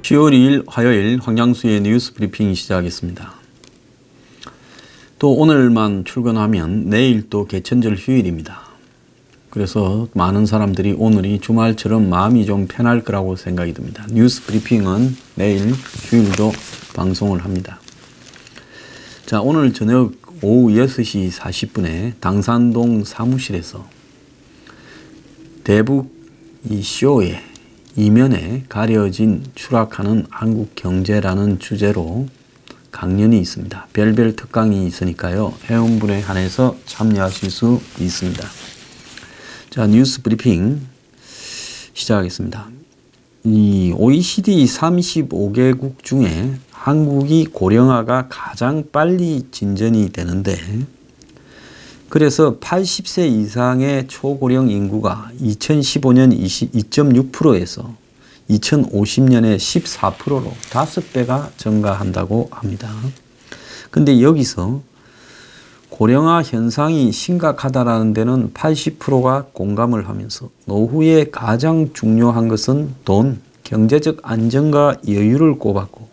10월 2일 화요일 황양수의 뉴스 브리핑 시작하겠습니다. 또 오늘만 출근하면 내일 또 개천절 휴일입니다. 그래서 많은 사람들이 오늘이 주말처럼 마음이 좀 편할 거라고 생각이 듭니다. 뉴스 브리핑은 내일 휴일도 방송을 합니다. 자, 오늘 저녁 오후 6시 40분에 당산동 사무실에서 대북 이 쇼에 이면에 가려진 추락하는 한국 경제라는 주제로 강연이 있습니다. 별별 특강이 있으니까요. 회원분에 한해서 참여하실 수 있습니다. 자, 뉴스 브리핑 시작하겠습니다. 이 OECD 35개국 중에 한국이 고령화가 가장 빨리 진전이 되는데, 그래서 80세 이상의 초고령 인구가 2015년 2.6%에서 2050년에 14%로 5배가 증가한다고 합니다. 근데 여기서 고령화 현상이 심각하다는 데는 80%가 공감을 하면서 노후에 가장 중요한 것은 돈, 경제적 안정과 여유를 꼽았고,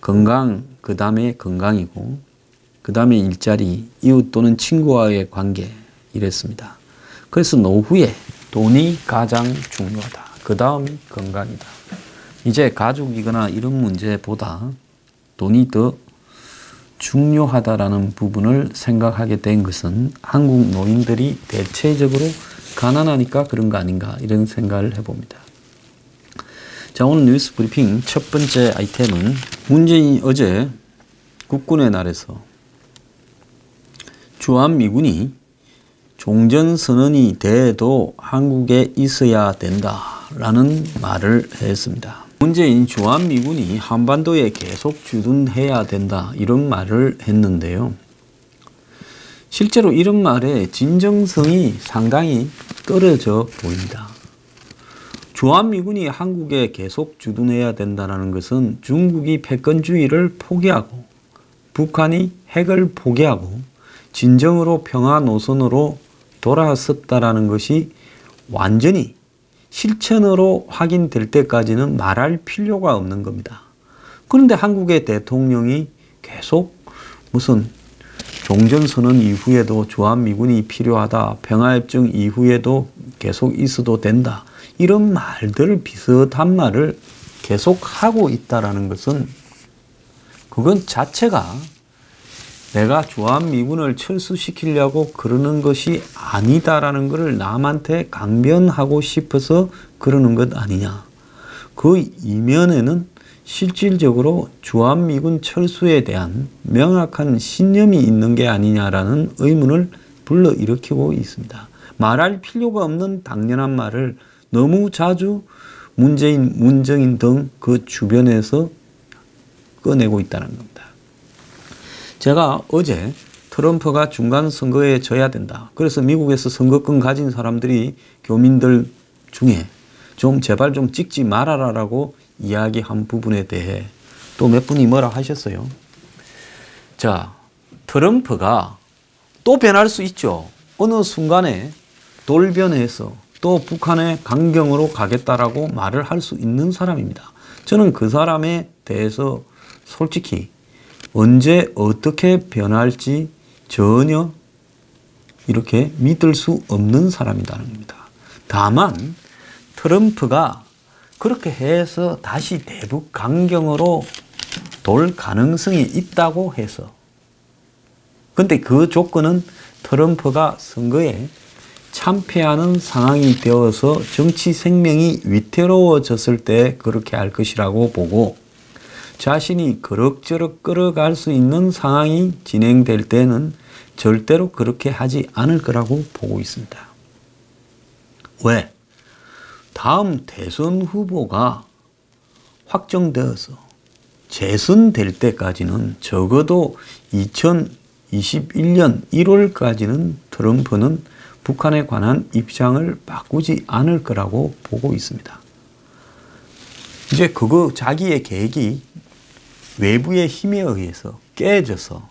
건강, 그 다음에 건강이고, 그 다음에 일자리, 이웃 또는 친구와의 관계, 이랬습니다. 그래서 노후에 돈이 가장 중요하다. 그 다음이 건강이다. 이제 가족이거나 이런 문제보다 돈이 더 중요하다라는 부분을 생각하게 된 것은 한국 노인들이 대체적으로 가난하니까 그런 거 아닌가, 이런 생각을 해봅니다. 자, 오늘 뉴스 브리핑 첫 번째 아이템은 문재인이 어제 국군의 날에서 주한미군이 종전선언이 돼도 한국에 있어야 된다라는 말을 했습니다. 문재인 주한미군이 한반도에 계속 주둔해야 된다, 이런 말을 했는데요. 실제로 이런 말의 진정성이 상당히 떨어져 보입니다. 주한미군이 한국에 계속 주둔해야 된다는 것은 중국이 패권주의를 포기하고 북한이 핵을 포기하고 진정으로 평화 노선으로 돌아섰다라는 것이 완전히 실천으로 확인될 때까지는 말할 필요가 없는 겁니다. 그런데 한국의 대통령이 계속 무슨 종전선언 이후에도 주한미군이 필요하다, 평화협정 이후에도 계속 있어도 된다, 이런 말들, 비슷한 말을 계속 하고 있다는 것은 그건 자체가 내가 주한미군을 철수시키려고 그러는 것이 아니다라는 것을 남한테 강변하고 싶어서 그러는 것 아니냐. 그 이면에는 실질적으로 주한미군 철수에 대한 명확한 신념이 있는 게 아니냐라는 의문을 불러일으키고 있습니다. 말할 필요가 없는 당연한 말을 너무 자주 문재인, 문정인 등 그 주변에서 꺼내고 있다는 겁니다. 제가 어제 트럼프가 중간선거에 져야 된다, 그래서 미국에서 선거권 가진 사람들이 교민들 중에 좀 제발 좀 찍지 말아라라고 이야기한 부분에 대해 또 몇 분이 뭐라 하셨어요. 자, 트럼프가 또 변할 수 있죠. 어느 순간에 돌변해서 또 북한의 강경으로 가겠다라고 말을 할 수 있는 사람입니다. 저는 그 사람에 대해서 솔직히 언제 어떻게 변할지 전혀 이렇게 믿을 수 없는 사람이라는 겁니다. 다만 트럼프가 그렇게 해서 다시 대북 강경으로 돌 가능성이 있다고 해서, 근데 그 조건은 트럼프가 선거에 참패하는 상황이 되어서 정치 생명이 위태로워졌을 때 그렇게 할 것이라고 보고, 자신이 그럭저럭 끌어갈 수 있는 상황이 진행될 때는 절대로 그렇게 하지 않을 거라고 보고 있습니다. 왜? 다음 대선 후보가 확정되어서 재선될 때까지는 적어도 2021년 1월까지는 트럼프는 북한에 관한 입장을 바꾸지 않을 거라고 보고 있습니다. 이제 그거 자기의 계획이 외부의 힘에 의해서 깨져서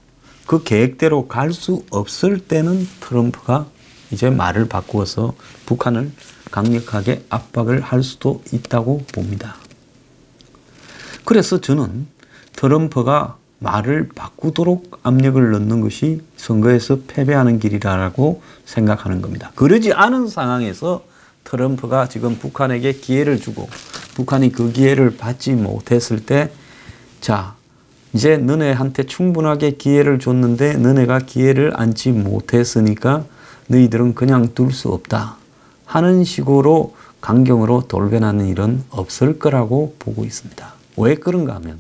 그 계획대로 갈 수 없을 때는 트럼프가 이제 말을 바꾸어서 북한을 강력하게 압박을 할 수도 있다고 봅니다. 그래서 저는 트럼프가 말을 바꾸도록 압력을 넣는 것이 선거에서 패배하는 길이라고 생각하는 겁니다. 그러지 않은 상황에서 트럼프가 지금 북한에게 기회를 주고 북한이 그 기회를 받지 못했을 때, 자, 이제 너네한테 충분하게 기회를 줬는데 너네가 기회를 안지 못했으니까 너희들은 그냥 둘 수 없다 하는 식으로 강경으로 돌변하는 일은 없을 거라고 보고 있습니다. 왜 그런가 하면,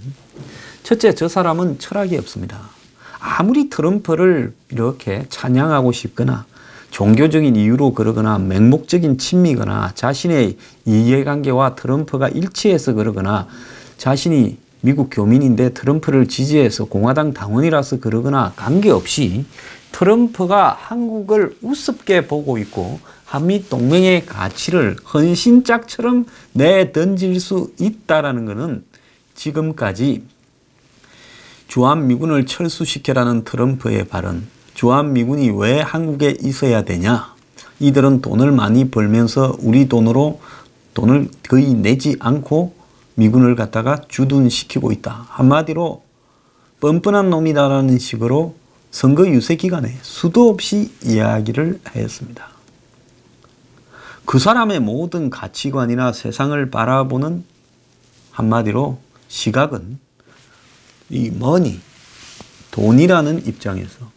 첫째, 저 사람은 철학이 없습니다. 아무리 트럼프를 이렇게 찬양하고 싶거나 종교적인 이유로 그러거나 맹목적인 친미거나 자신의 이해관계와 트럼프가 일치해서 그러거나 자신이 미국 교민인데 트럼프를 지지해서 공화당 당원이라서 그러거나 관계없이 트럼프가 한국을 우습게 보고 있고 한미 동맹의 가치를 헌신짝처럼 내던질 수 있다라는 것은 지금까지 주한미군을 철수시켜라는 트럼프의 발언, 주한미군이 왜 한국에 있어야 되냐, 이들은 돈을 많이 벌면서 우리 돈으로 돈을 거의 내지 않고 미군을 갖다가 주둔시키고 있다. 한마디로 뻔뻔한 놈이다라는 식으로 선거 유세 기간에 수도 없이 이야기를 했습니다. 그 사람의 모든 가치관이나 세상을 바라보는 한마디로 시각은 이 머니, 돈이라는 입장에서,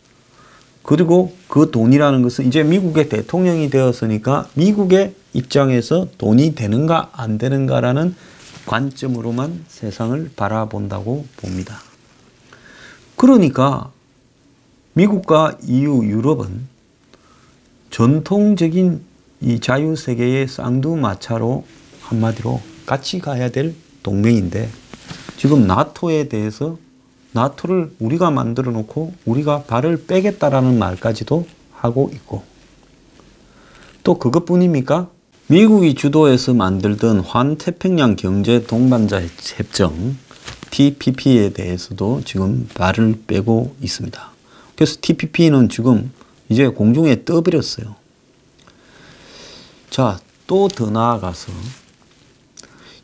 그리고 그 돈이라는 것은 이제 미국의 대통령이 되었으니까 미국의 입장에서 돈이 되는가 안 되는가라는 관점으로만 세상을 바라본다고 봅니다. 그러니까 미국과 EU, 유럽은 전통적인 이 자유세계의 쌍두마차로 한마디로 같이 가야 될 동맹인데, 지금 나토에 대해서 나토를 우리가 만들어 놓고 우리가 발을 빼겠다라는 말까지도 하고 있고, 또 그것뿐입니까? 미국이 주도해서 만들던 환태평양 경제 동반자 협정 TPP에 대해서도 지금 발을 빼고 있습니다. 그래서 TPP는 지금 이제 공중에 떠버렸어요. 자, 또 더 나아가서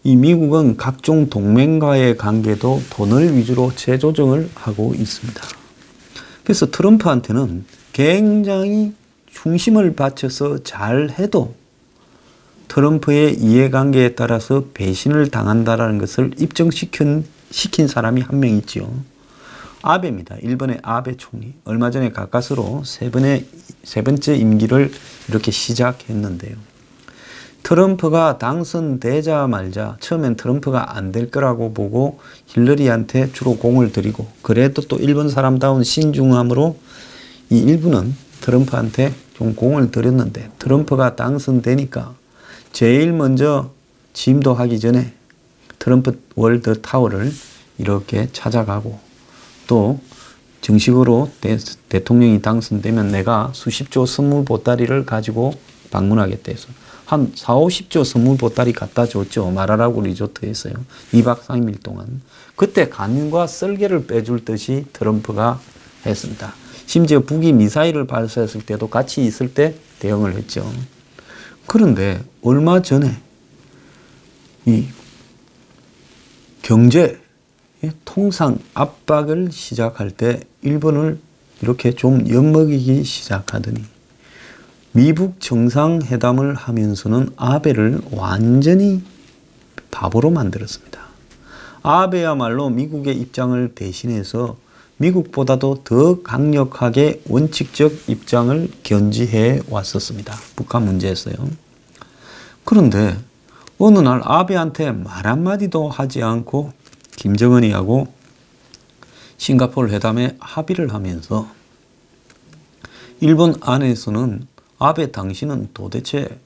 이 미국은 각종 동맹과의 관계도 돈을 위주로 재조정을 하고 있습니다. 그래서 트럼프한테는 굉장히 중심을 바쳐서 잘 해도 트럼프의 이해관계에 따라서 배신을 당한다는 것을 입증시킨 사람이 한 명 있죠. 아베입니다. 일본의 아베 총리. 얼마 전에 가까스로 세 번째 임기를 이렇게 시작했는데요. 트럼프가 당선되자 말자 처음엔 트럼프가 안 될 거라고 보고 힐러리한테 주로 공을 들이고, 그래도 또 일본 사람다운 신중함으로 이 일부는 트럼프한테 좀 공을 들였는데, 트럼프가 당선되니까 제일 먼저 취임도 하기 전에 트럼프 월드 타워를 이렇게 찾아가고, 또 정식으로 대통령이 당선되면 내가 수십조 선물 보따리를 가지고 방문하겠다 해서 한 4, 50조 선물 보따리 갖다 줬죠. 마라라고 리조트에서요. 2박 3일 동안. 그때 간과 썰개를 빼줄 듯이 트럼프가 했습니다. 심지어 북이 미사일을 발사했을 때도 같이 있을 때 대응을 했죠. 그런데 얼마 전에 이 경제 통상 압박을 시작할 때 일본을 이렇게 좀 엿먹이기 시작하더니 미북 정상회담을 하면서는 아베를 완전히 바보로 만들었습니다. 아베야말로 미국의 입장을 대신해서 미국보다도 더 강력하게 원칙적 입장을 견지해 왔었습니다. 북한 문제에서요. 그런데 어느 날 아베한테 말 한마디도 하지 않고 김정은이하고 싱가포르 회담에 합의를 하면서 일본 안에서는 아베 당신은 도대체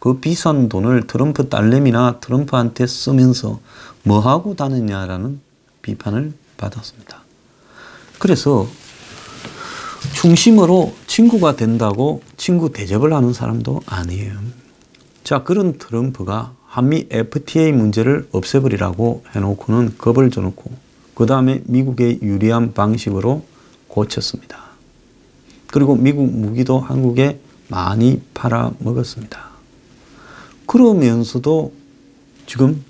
그 비싼 돈을 트럼프 딸내미나 트럼프한테 쓰면서 뭐하고 다녔냐라는 비판을 받았습니다. 그래서 중심으로 친구가 된다고 친구 대접을 하는 사람도 아니에요. 자, 그런 트럼프가 한미 FTA 문제를 없애버리라고 해놓고는 겁을 줘놓고 그 다음에 미국의 유리한 방식으로 고쳤습니다. 그리고 미국 무기도 한국에 많이 팔아먹었습니다. 그러면서도 지금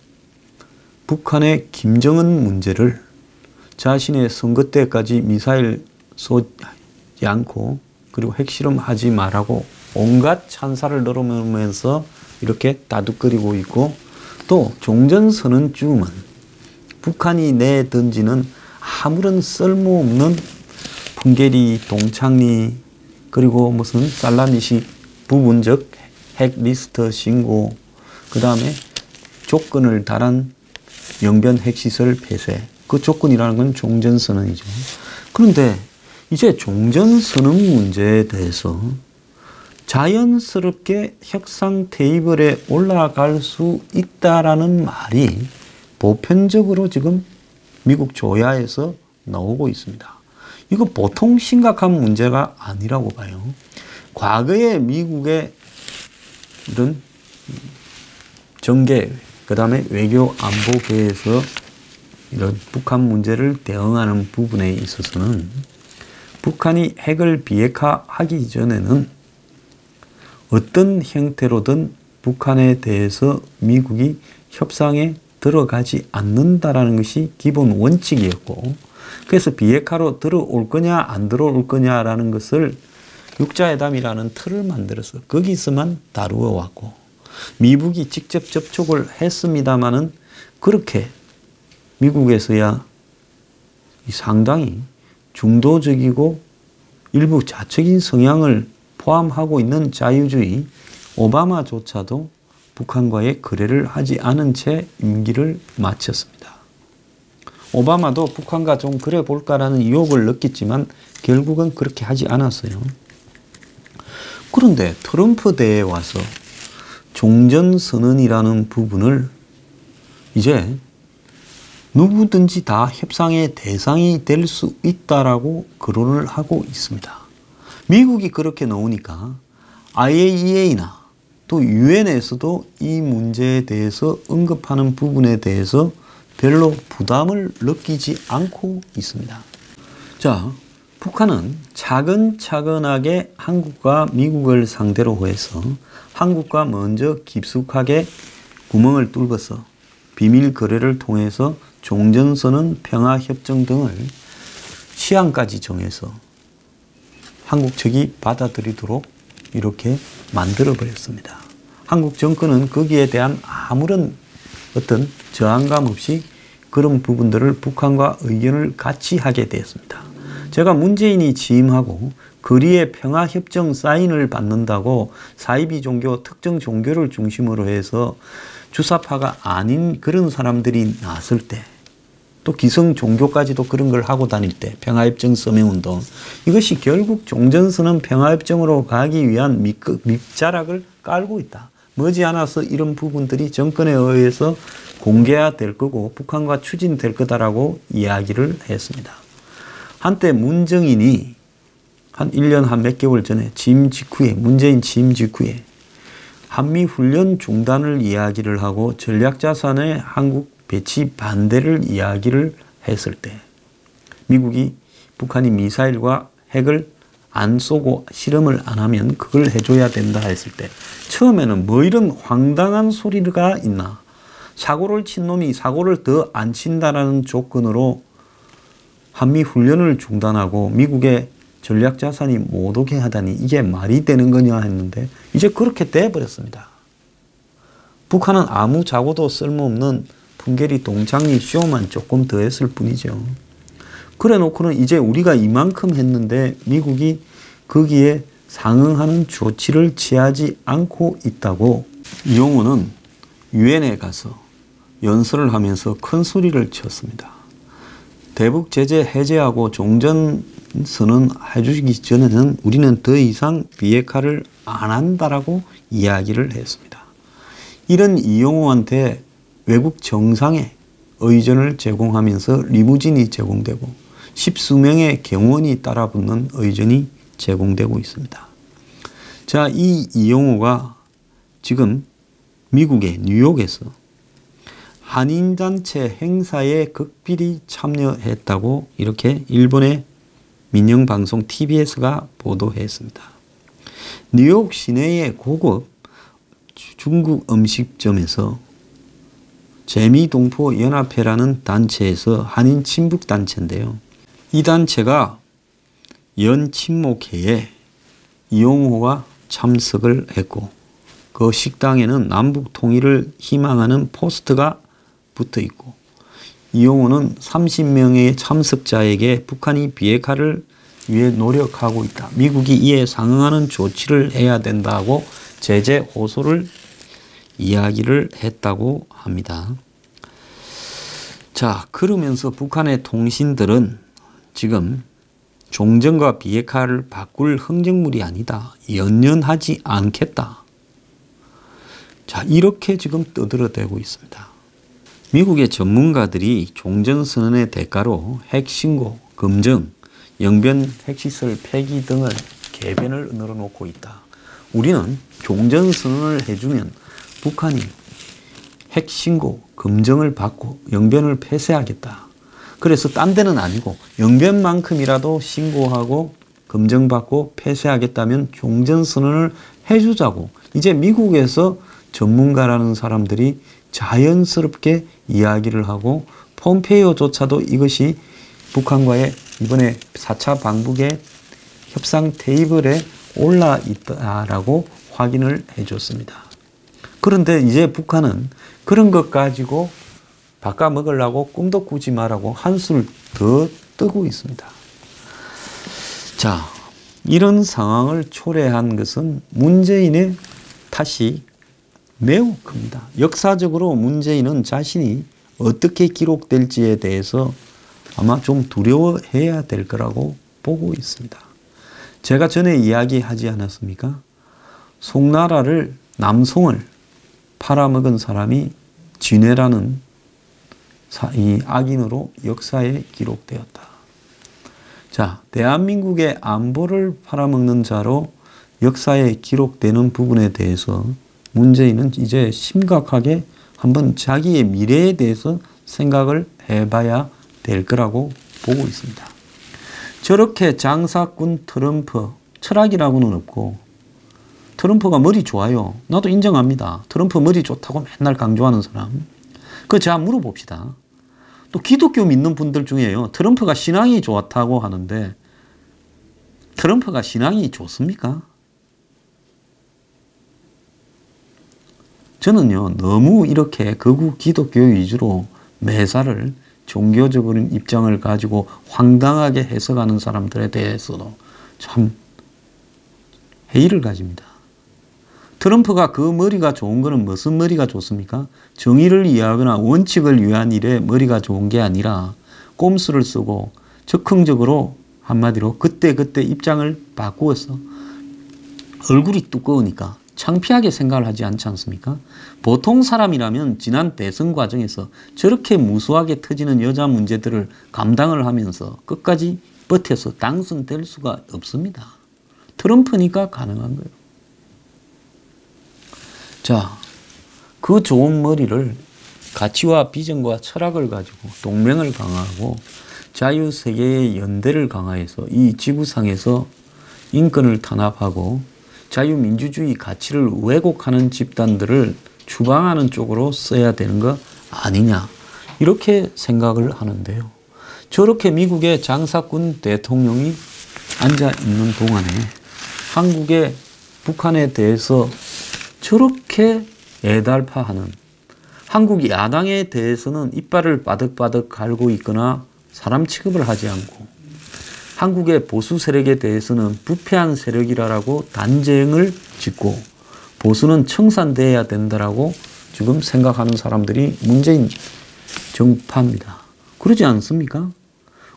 북한의 김정은 문제를 자신의 선거 때까지 미사일 쏘지 않고 그리고 핵실험하지 말라고 온갖 찬사를 늘어놓으면서 이렇게 다독거리고 있고, 또 종전선언쯤은 북한이 내던지는 아무런 쓸모없는 풍계리, 동창리, 그리고 무슨 살라미식 부분적 핵 리스트 신고, 그 다음에 조건을 달한 영변 핵시설 폐쇄, 그 조건이라는 건 종전선언이죠. 그런데 이제 종전선언 문제에 대해서 자연스럽게 협상 테이블에 올라갈 수 있다라는 말이 보편적으로 지금 미국 조야에서 나오고 있습니다. 이거 보통 심각한 문제가 아니라고 봐요. 과거에 미국의 이런 정계, 그 다음에 외교 안보계에서 이런 북한 문제를 대응하는 부분에 있어서는 북한이 핵을 비핵화하기 전에는 어떤 형태로든 북한에 대해서 미국이 협상에 들어가지 않는다라는 것이 기본 원칙이었고, 그래서 비핵화로 들어올 거냐 안 들어올 거냐라는 것을 육자회담이라는 틀을 만들어서 거기서만 다루어 왔고, 미국이 직접 접촉을 했습니다마는 그렇게 미국에서야 상당히 중도적이고 일부 좌측인 성향을 포함하고 있는 자유주의 오바마조차도 북한과의 거래를 하지 않은 채 임기를 마쳤습니다. 오바마도 북한과 좀 그래 볼까라는 유혹을 느꼈지만 결국은 그렇게 하지 않았어요. 그런데 트럼프 대에 와서 종전선언이라는 부분을 이제 누구든지 다 협상의 대상이 될 수 있다라고 거론을 하고 있습니다. 미국이 그렇게 나오니까 IAEA나 또 유엔에서도 이 문제에 대해서 언급하는 부분에 대해서 별로 부담을 느끼지 않고 있습니다. 자, 북한은 차근차근하게 한국과 미국을 상대로 해서 한국과 먼저 깊숙하게 구멍을 뚫어서 비밀 거래를 통해서 종전선언, 평화협정 등을 시한까지 정해서 한국 측이 받아들이도록 이렇게 만들어버렸습니다. 한국 정권은 거기에 대한 아무런 어떤 저항감 없이 그런 부분들을 북한과 의견을 같이 하게 되었습니다. 제가 문재인이 취임하고 거리에 평화협정 사인을 받는다고 사이비 종교, 특정 종교를 중심으로 해서 주사파가 아닌 그런 사람들이 나설 때, 또 기성 종교까지도 그런 걸 하고 다닐 때, 평화협정 서명운동, 이것이 결국 종전선언 평화협정으로 가기 위한 밑자락을 깔고 있다. 머지않아서 이런 부분들이 정권에 의해서 공개화될 거고 북한과 추진될 거다라고 이야기를 했습니다. 한때 문정인이 한 1년 한 몇 개월 전에 취임 직후에, 문재인 취임 직후에 한미훈련 중단을 이야기를 하고 전략자산의 한국 배치 반대를 이야기를 했을 때, 미국이 북한이 미사일과 핵을 안 쏘고 실험을 안 하면 그걸 해줘야 된다 했을 때, 처음에는 뭐 이런 황당한 소리가 있나, 사고를 친 놈이 사고를 더 안 친다라는 조건으로 한미훈련을 중단하고 미국의 전략자산이 못 오게 하다니 이게 말이 되는 거냐 했는데 이제 그렇게 돼버렸습니다. 북한은 아무 자고도 쓸모없는 풍계리 동창리 쇼만 조금 더 했을 뿐이죠. 그래 놓고는 이제 우리가 이만큼 했는데 미국이 거기에 상응하는 조치를 취하지 않고 있다고 이용호는 유엔에 가서 연설을 하면서 큰 소리를 쳤습니다. 대북 제재 해제하고 종전선언 해주기 전에는 우리는 더 이상 비핵화를 안 한다라고 이야기를 했습니다. 이런 이용호한테 외국 정상에 의전을 제공하면서 리무진이 제공되고 10수명의 경호원이 따라붙는 의전이 제공되고 있습니다. 자, 이 이용호가 지금 미국의 뉴욕에서 한인단체 행사에 극비리 참여했다고 이렇게 일본의 민영방송 TBS가 보도했습니다. 뉴욕 시내의 고급 중국 음식점에서 재미동포연합회라는 단체에서 한인 친북단체인데요. 이 단체가 연친목회에 이용호가 참석을 했고 그 식당에는 남북 통일을 희망하는 포스터가 붙어 있고 이용호는 30명의 참석자에게 북한이 비핵화를 위해 노력하고 있다. 미국이 이에 상응하는 조치를 해야 된다고 제재 호소를 이야기를 했다고 합니다. 자, 그러면서 북한의 통신들은 지금 종전과 비핵화를 바꿀 흥정물이 아니다. 연연하지 않겠다. 자, 이렇게 지금 떠들어대고 있습니다. 미국의 전문가들이 종전선언의 대가로 핵신고, 검증, 영변 핵시설 폐기 등을 개변을 늘어놓고 있다. 우리는 종전선언을 해주면 북한이 핵신고, 검증을 받고 영변을 폐쇄하겠다. 그래서 딴 데는 아니고 영변만큼이라도 신고하고 검증받고 폐쇄하겠다면 종전선언을 해주자고 이제 미국에서 전문가라는 사람들이 자연스럽게 이야기를 하고 폼페이오조차도 이것이 북한과의 이번에 4차 방북의 협상 테이블에 올라 있다라고 확인을 해줬습니다. 그런데 이제 북한은 그런 것 가지고 바꿔 먹으려고 꿈도 꾸지 말라고 한술 더 뜨고 있습니다. 자, 이런 상황을 초래한 것은 문재인의 탓이 매우 큽니다. 역사적으로 문재인은 자신이 어떻게 기록될지에 대해서 아마 좀 두려워해야 될 거라고 보고 있습니다. 제가 전에 이야기하지 않았습니까? 송나라를, 남송을 팔아먹은 사람이 진해라는 이 악인으로 역사에 기록되었다. 자, 대한민국의 안보를 팔아먹는 자로 역사에 기록되는 부분에 대해서 문재인은 이제 심각하게 한번 자기의 미래에 대해서 생각을 해봐야 될 거라고 보고 있습니다. 저렇게 장사꾼 트럼프, 철학이라고는 없고 트럼프가 머리 좋아요. 나도 인정합니다. 트럼프 머리 좋다고 맨날 강조하는 사람. 그거 제가 물어봅시다. 또 기독교 믿는 분들 중에요. 트럼프가 신앙이 좋다고 하는데 트럼프가 신앙이 좋습니까? 저는요, 너무 이렇게 극우 기독교 위주로 매사를 종교적인 입장을 가지고 황당하게 해석하는 사람들에 대해서도 참 회의를 가집니다. 트럼프가 그 머리가 좋은 거는 무슨 머리가 좋습니까? 정의를 이해하거나 원칙을 위한 일에 머리가 좋은 게 아니라 꼼수를 쓰고 적극적으로 한마디로 그때그때 입장을 바꾸어서 얼굴이 두꺼우니까 창피하게 생각을 하지 않지 않습니까? 보통 사람이라면 지난 대선 과정에서 저렇게 무수하게 터지는 여자 문제들을 감당을 하면서 끝까지 버텨서 당선될 수가 없습니다. 트럼프니까 가능한 거예요. 자, 그 좋은 머리를 가치와 비전과 철학을 가지고 동맹을 강화하고 자유세계의 연대를 강화해서 이 지구상에서 인권을 탄압하고 자유민주주의 가치를 왜곡하는 집단들을 추방하는 쪽으로 써야 되는 거 아니냐 이렇게 생각을 하는데요. 저렇게 미국의 장사꾼 대통령이 앉아있는 동안에 한국의 북한에 대해서 저렇게 애달파하는 한국 야당에 대해서는 이빨을 바득바득 갈고 있거나 사람 취급을 하지 않고 한국의 보수 세력에 대해서는 부패한 세력이라고 단정을 짓고 보수는 청산돼야 된다라고 지금 생각하는 사람들이 문재인 정파입니다. 그러지 않습니까?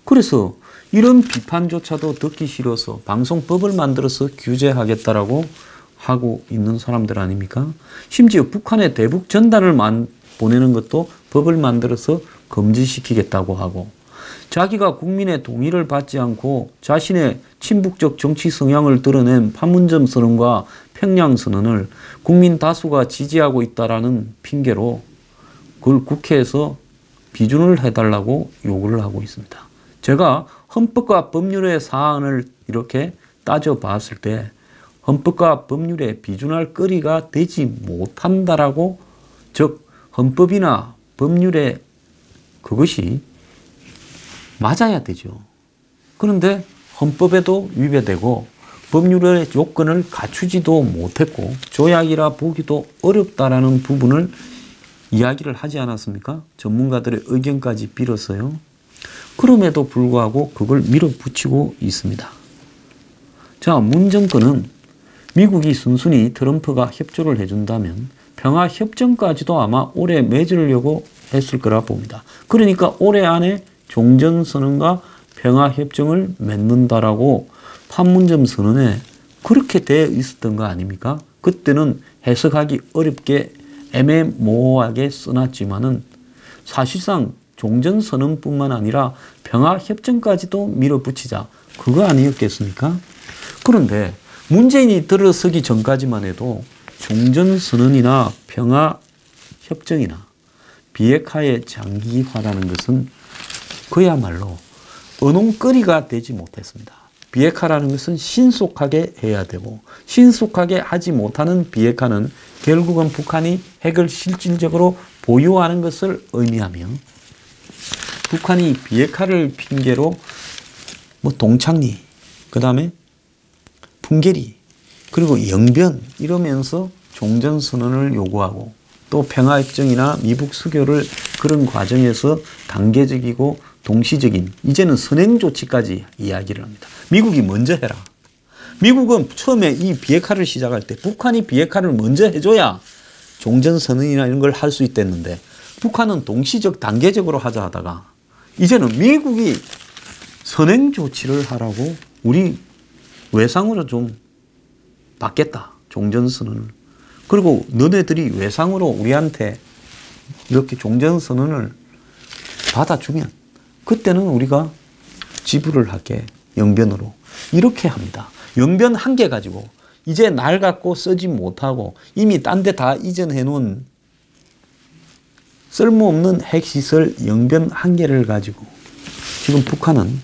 그래서 이런 비판조차도 듣기 싫어서 방송법을 만들어서 규제하겠다라고 하고 있는 사람들 아닙니까? 심지어 북한에 대북 전단을 보내는 것도 법을 만들어서 금지시키겠다고 하고 자기가 국민의 동의를 받지 않고 자신의 친북적 정치 성향을 드러낸 판문점 선언과 평양 선언을 국민 다수가 지지하고 있다라는 핑계로 그걸 국회에서 비준을 해달라고 요구를 하고 있습니다. 제가 헌법과 법률의 사안을 이렇게 따져봤을 때 헌법과 법률에 비준할 거리가 되지 못한다라고 즉 헌법이나 법률에 그것이 맞아야 되죠. 그런데 헌법에도 위배되고 법률의 요건을 갖추지도 못했고 조약이라 보기도 어렵다라는 부분을 이야기를 하지 않았습니까? 전문가들의 의견까지 빌었어요. 그럼에도 불구하고 그걸 밀어붙이고 있습니다. 자, 문 정권은 미국이 순순히 트럼프가 협조를 해준다면 평화협정까지도 아마 올해 맺으려고 했을 거라 봅니다. 그러니까 올해 안에 종전선언과 평화협정을 맺는다라고 판문점 선언에 그렇게 되어 있었던 거 아닙니까? 그때는 해석하기 어렵게 애매모호하게 써놨지만은 사실상 종전선언뿐만 아니라 평화협정까지도 밀어붙이자 그거 아니었겠습니까? 그런데 문재인이 들어서기 전까지만 해도 종전선언이나 평화협정이나 비핵화의 장기화라는 것은 그야말로 언론거리가 되지 못했습니다. 비핵화라는 것은 신속하게 해야 되고 신속하게 하지 못하는 비핵화는 결국은 북한이 핵을 실질적으로 보유하는 것을 의미하며 북한이 비핵화를 핑계로 뭐 동창리, 그 다음에 풍계리, 그리고 영변 이러면서 종전선언을 요구하고 또 평화협정이나 미북 수교를 그런 과정에서 단계적이고 동시적인 이제는 선행 조치까지 이야기를 합니다. 미국이 먼저 해라. 미국은 처음에 이 비핵화를 시작할 때 북한이 비핵화를 먼저 해줘야 종전선언이나 이런 걸 할 수 있댔는데 북한은 동시적 단계적으로 하자 하다가 이제는 미국이 선행 조치를 하라고 우리 외상으로 좀 받겠다. 종전선언을. 그리고 너네들이 외상으로 우리한테 이렇게 종전선언을 받아주면 그때는 우리가 지불을 할게. 영변으로. 이렇게 합니다. 영변 한 개 가지고 이제 날 갖고 쓰지 못하고 이미 딴 데 다 이전해 놓은 쓸모없는 핵시설 영변 한 개를 가지고 지금 북한은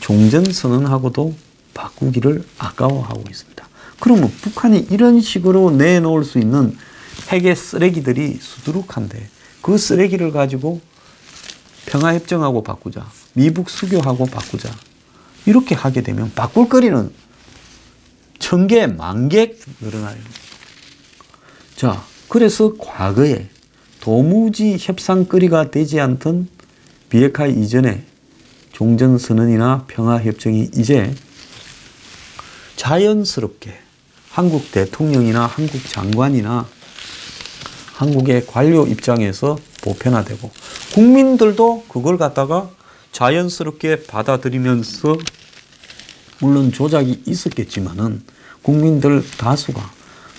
종전선언하고도 바꾸기를 아까워하고 있습니다. 그러면 북한이 이런 식으로 내놓을 수 있는 핵의 쓰레기들이 수두룩한데 그 쓰레기를 가지고 평화협정하고 바꾸자. 미북 수교하고 바꾸자. 이렇게 하게 되면 바꿀 거리는 1000개, 10,000개 늘어나요. 자, 그래서 과거에 도무지 협상거리가 되지 않던 비핵화 이전에 종전선언이나 평화협정이 이제 자연스럽게 한국 대통령이나 한국 장관이나 한국의 관료 입장에서 보편화되고 국민들도 그걸 갖다가 자연스럽게 받아들이면서 물론 조작이 있었겠지만은 국민들 다수가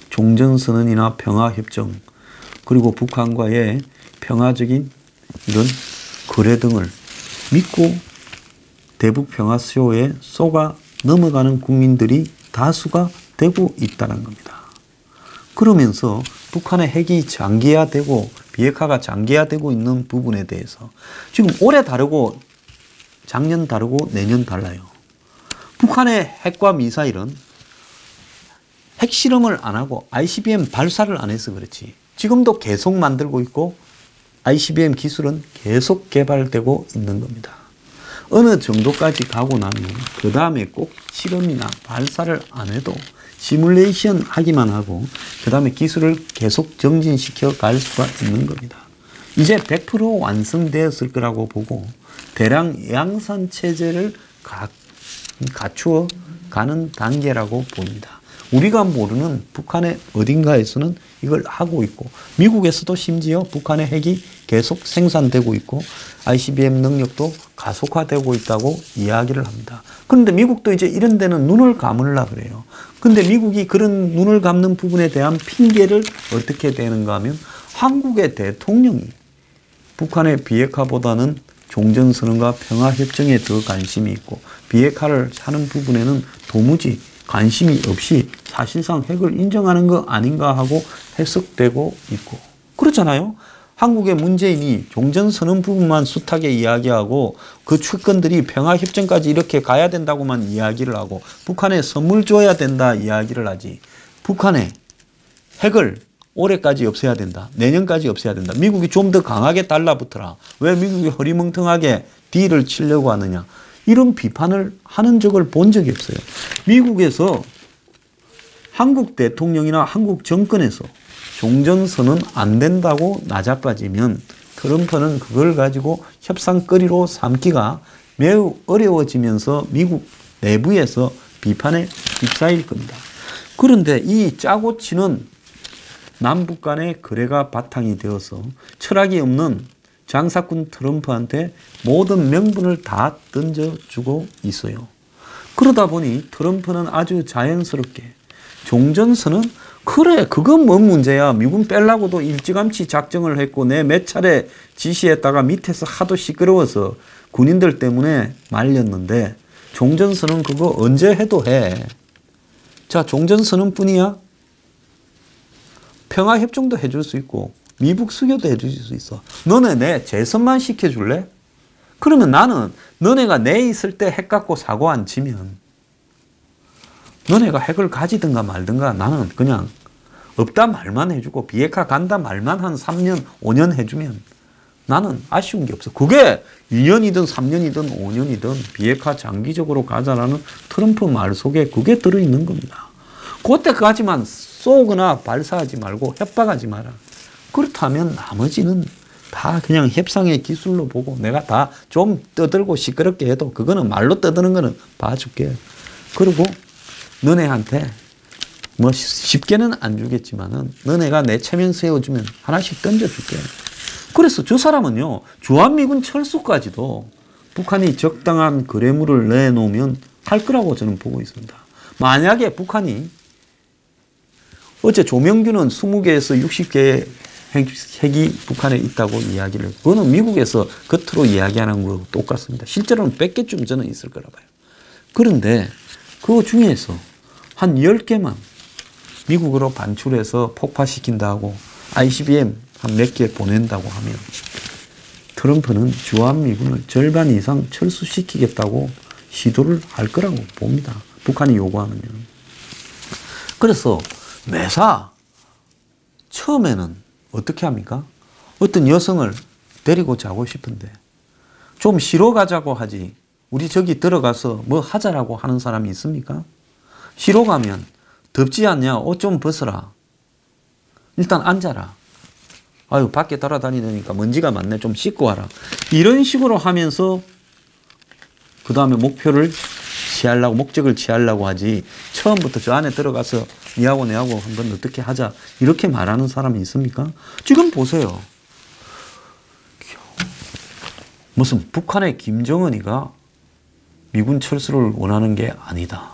종전선언이나 평화협정 그리고 북한과의 평화적인 이런 거래 등을 믿고 대북평화쇼에 쏘가 넘어가는 국민들이 다수가 되고 있다는 겁니다. 그러면서 북한의 핵이 장기화되고 비핵화가 장기화되고 있는 부분에 대해서 지금 올해 다르고 작년 다르고 내년 달라요. 북한의 핵과 미사일은 핵실험을 안 하고 ICBM 발사를 안 해서 그렇지 지금도 계속 만들고 있고 ICBM 기술은 계속 개발되고 있는 겁니다. 어느 정도까지 가고 나면 그 다음에 꼭 실험이나 발사를 안 해도 시뮬레이션 하기만 하고 그 다음에 기술을 계속 정진시켜 갈 수가 있는 겁니다. 이제 100% 완성되었을 거라고 보고 대량 양산 체제를 갖추어 가는 단계라고 봅니다. 우리가 모르는 북한의 어딘가에서는 이걸 하고 있고 미국에서도 심지어 북한의 핵이 계속 생산되고 있고 ICBM 능력도 가속화되고 있다고 이야기를 합니다. 그런데 미국도 이제 이런 데는 눈을 감으려고 그래요. 근데 미국이 그런 눈을 감는 부분에 대한 핑계를 어떻게 대는가 하면 한국의 대통령이 북한의 비핵화보다는 종전선언과 평화협정에 더 관심이 있고 비핵화를 하는 부분에는 도무지 관심이 없이 사실상 핵을 인정하는 거 아닌가 하고 해석되고 있고 그렇잖아요. 한국의 문재인이 종전선언 부분만 숱하게 이야기하고 그 측근들이 평화협정까지 이렇게 가야 된다고만 이야기를 하고 북한에 선물 줘야 된다 이야기를 하지 북한에 핵을 올해까지 없애야 된다. 내년까지 없애야 된다. 미국이 좀 더 강하게 달라붙어라. 왜 미국이 허리멍텅하게 딜을 치려고 하느냐. 이런 비판을 하는 적을 본 적이 없어요. 미국에서 한국 대통령이나 한국 정권에서 종전선언 안 된다고 나자빠지면 트럼프는 그걸 가지고 협상거리로 삼기가 매우 어려워지면서 미국 내부에서 비판에 휩싸일 겁니다. 그런데 이 짜고 치는 남북 간의 거래가 바탕이 되어서 철학이 없는 장사꾼 트럼프한테 모든 명분을 다 던져주고 있어요. 그러다 보니 트럼프는 아주 자연스럽게 종전선언 그래 그건 뭔 문제야. 미군 빼려고도 일찌감치 작정을 했고 내 몇 차례 지시했다가 밑에서 하도 시끄러워서 군인들 때문에 말렸는데 종전선언 그거 언제 해도 해. 자 종전선언 뿐이야? 평화협정도 해줄 수 있고 미북 수교도 해줄 수 있어. 너네 내 재선만 시켜줄래? 그러면 나는 너네가 내 있을 때 핵 갖고 사고 안 치면 너네가 핵을 가지든가 말든가 나는 그냥 없다 말만 해주고 비핵화 간다 말만 한 3년 5년 해주면 나는 아쉬운 게 없어. 그게 2년이든 3년이든 5년이든 비핵화 장기적으로 가자라는 트럼프 말 속에 그게 들어있는 겁니다. 그때까지만 쏘거나 발사하지 말고 협박하지 마라. 그렇다면 나머지는 다 그냥 협상의 기술로 보고 내가 다 좀 떠들고 시끄럽게 해도 그거는 말로 떠드는 거는 봐줄게. 그리고 너네한테 뭐 쉽게는 안 주겠지만은 너네가 내 체면 세워주면 하나씩 던져줄게. 그래서 저 사람은요 주한미군 철수까지도 북한이 적당한 거래물을 내놓으면 할 거라고 저는 보고 있습니다. 만약에 북한이 어제 조명균은 20개에서 60개의 핵이 북한에 있다고 이야기를 그거는 미국에서 겉으로 이야기하는 거하고 똑같습니다. 실제로는 100개쯤 저는 있을 거라 봐요. 그런데 그 중에서 한 10개만 미국으로 반출해서 폭파시킨다고 ICBM 한 몇 개 보낸다고 하면 트럼프는 주한미군을 절반 이상 철수시키겠다고 시도를 할 거라고 봅니다. 북한이 요구하면. 그래서 매사 처음에는 어떻게 합니까? 어떤 여성을 데리고 자고 싶은데 좀 쉬러 가자고 하지 우리 저기 들어가서 뭐 하자라고 하는 사람이 있습니까? 쉬러 가면 덥지 않냐? 옷 좀 벗어라. 일단 앉아라. 아유 밖에 돌아다니니까 먼지가 많네. 좀 씻고 와라. 이런 식으로 하면서 그 다음에 목표를 취하려고 목적을 취하려고 하지 처음부터 저 안에 들어가서 니하고 내하고 한번 어떻게 하자 이렇게 말하는 사람이 있습니까? 지금 보세요. 무슨 북한의 김정은이가 미군 철수를 원하는 게 아니다.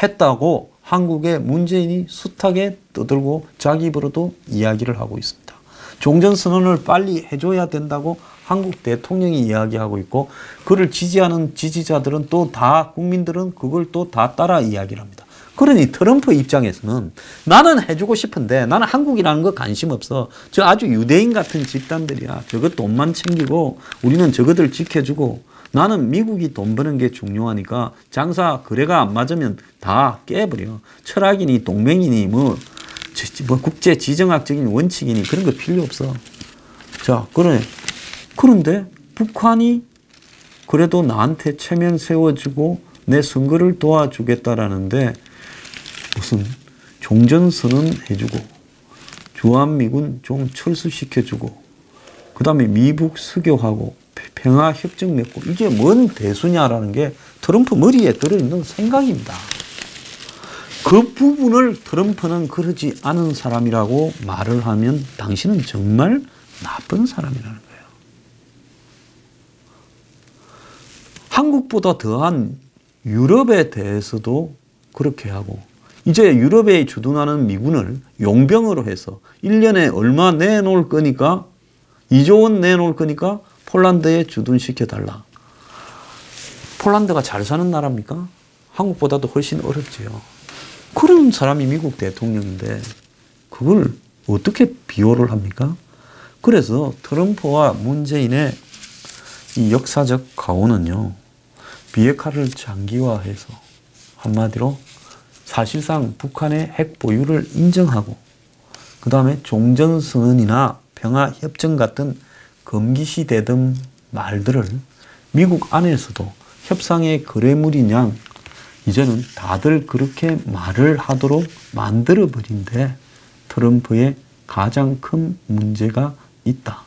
했다고 한국의 문재인이 숱하게 떠들고 자기 입으로도 이야기를 하고 있습니다. 종전선언을 빨리 해줘야 된다고 한국 대통령이 이야기하고 있고 그를 지지하는 지지자들은 또 다 국민들은 그걸 또 다 따라 이야기를 합니다. 그러니 트럼프 입장에서는 나는 해주고 싶은데 나는 한국이라는 거 관심 없어. 저 아주 유대인 같은 집단들이야. 저거 돈만 챙기고 우리는 저거들 지켜주고 나는 미국이 돈 버는 게 중요하니까 장사 거래가 안 맞으면 다 깨버려. 철학이니 동맹이니 뭐 국제 지정학적인 원칙이니 그런 거 필요 없어. 자, 그런데 북한이 그래도 나한테 체면 세워주고 내 선거를 도와주겠다라는데 무슨 종전선언 해주고 주한미군 좀 철수시켜주고 그 다음에 미북 수교하고 평화협정 맺고 이게 뭔 대수냐라는 게 트럼프 머리에 들어있는 생각입니다. 그 부분을 트럼프는 그러지 않은 사람이라고 말을 하면 당신은 정말 나쁜 사람이라는 거예요. 한국보다 더한 유럽에 대해서도 그렇게 하고 이제 유럽에 주둔하는 미군을 용병으로 해서 1년에 얼마 내놓을 거니까 2조 원 내놓을 거니까 폴란드에 주둔시켜달라. 폴란드가 잘 사는 나라입니까? 한국보다도 훨씬 어렵지요. 그런 사람이 미국 대통령인데 그걸 어떻게 비호를 합니까? 그래서 트럼프와 문재인의 이 역사적 가오는요. 비핵화를 장기화해서 한마디로 사실상 북한의 핵 보유를 인정하고 그 다음에 종전선언이나 평화협정 같은 금기시되던 말들을 미국 안에서도 협상의 거래물인 양 이제는 다들 그렇게 말을 하도록 만들어버린데 트럼프의 가장 큰 문제가 있다.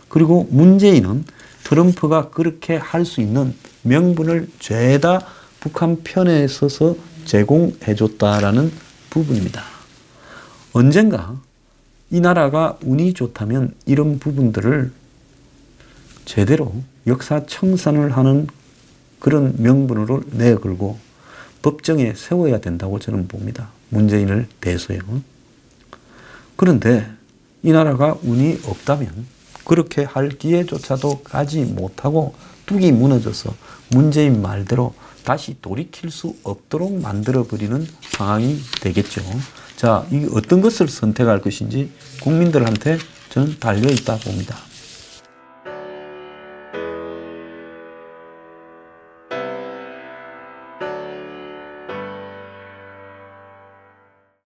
그리고 문재인은 트럼프가 그렇게 할 수 있는 명분을 죄다 북한 편에 서서 제공해줬다라는 부분입니다. 언젠가 이 나라가 운이 좋다면 이런 부분들을 제대로 역사 청산을 하는 그런 명분으로 내걸고 법정에 세워야 된다고 저는 봅니다. 문재인을 대해서요. 그런데 이 나라가 운이 없다면 그렇게 할 기회조차도 가지 못하고 뚝이 무너져서 문재인 말대로 다시 돌이킬 수 없도록 만들어버리는 상황이 되겠죠. 자, 이 어떤 것을 선택할 것인지 국민들한테 저는 달려있다 봅니다.